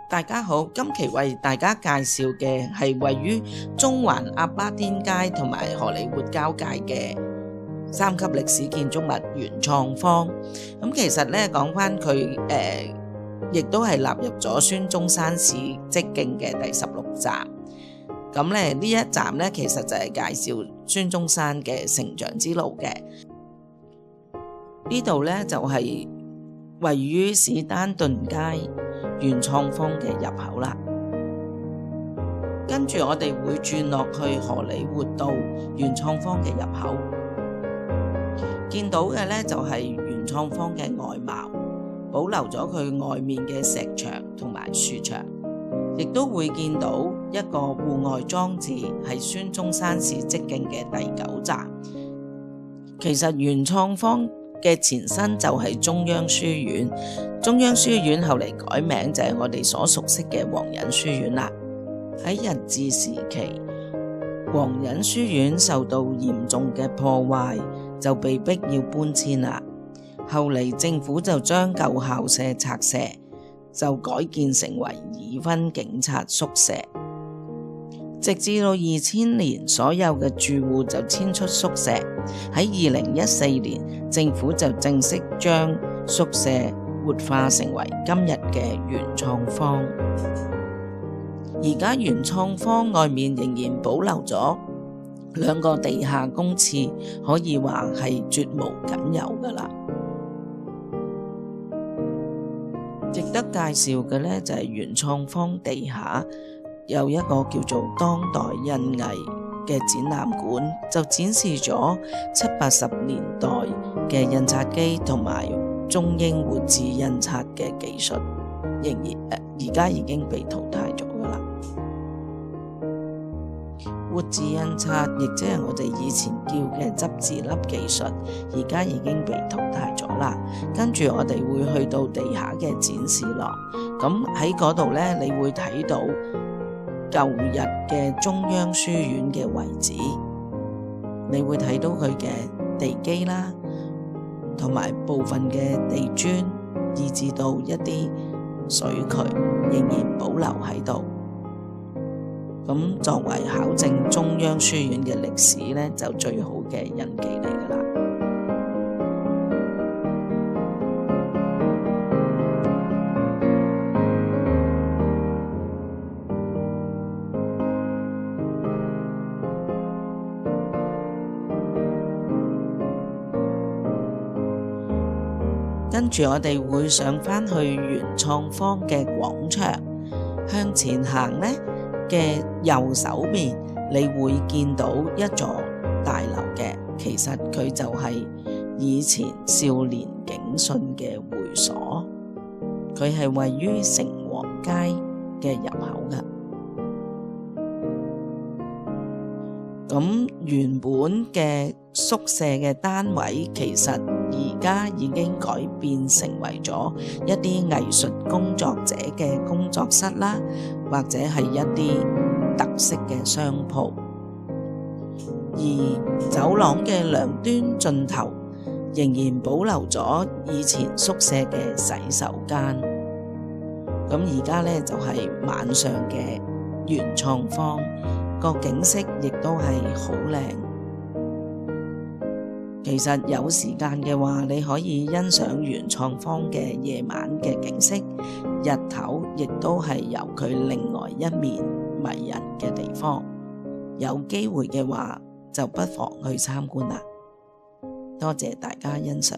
大家好，今期為大家介紹嘅係位於中環鴨巴甸街同埋荷里活交界嘅3級歷史建築物元創方。咁其實咧講翻佢亦都係納入咗孫中山史蹟徑嘅第16站。咁咧呢一站咧其實就係介紹孫中山嘅成長之路嘅。呢度咧就係位於史丹頓街元創方嘅入口啦。跟住我哋會轉落去荷里活道元創方嘅入口，見到嘅呢就係元創方嘅外貌，保留咗佢外面嘅石牆同埋樹牆，亦都會見到一個戶外裝置，係孫中山史蹟徑嘅第9站。其實元創方嘅前身就係中央書院，中央書院後嚟改名就係我哋所熟悉嘅皇仁書院啦。喺日治時期，皇仁書院受到嚴重嘅破壞，就被迫要搬遷啦。後嚟政府就將舊校舍拆卸，就改建成為2分警察宿舍。直至到2000年，所有嘅住戶就遷出宿舍。喺2014年，政府就正式將宿舍活化成為今日嘅元創方。而家元創方外面仍然保留咗2個地下公廁，可以話係絕無僅有噶啦。值得介紹嘅呢，就係元創方地下有一個叫做當代印藝嘅展覽館，就展示咗70、80年代嘅印刷機同埋中英活字印刷嘅技術，仍然而家已經被淘汰咗噶啦。活字印刷亦即係我哋以前叫嘅執字粒技術，而家已經被淘汰咗啦。跟住我哋會去到地下嘅展示廊，咁喺嗰度呢，你會睇到舊日嘅中央書院嘅位置，你會睇到佢嘅地基啦，同埋部分嘅地磚，以至到一啲水渠仍然保留喺度。咁作為考證中央書院嘅歷史呢，就最好嘅印記嚟㗎啦。跟住我哋會上返去元創方嘅廣場，向前行呢嘅右手邊，你會見到一座大樓嘅，其實佢就係以前少年警訊嘅會所，佢係位於城隍街嘅入口㗎。咁原本嘅宿舍嘅單位，其實而家已經改變成為咗一啲藝術工作者嘅工作室啦，或者係一啲特色嘅商鋪。而走廊嘅兩端盡頭仍然保留咗以前宿舍嘅洗手間。咁而家呢，就係晚上嘅元創方，個景色亦都係好靚。其實有時間嘅話，你可以欣賞元創方嘅夜晚嘅景色，日頭亦都係有佢另外一面迷人嘅地方。有機會嘅話，就不妨去參觀啦。多謝大家欣賞。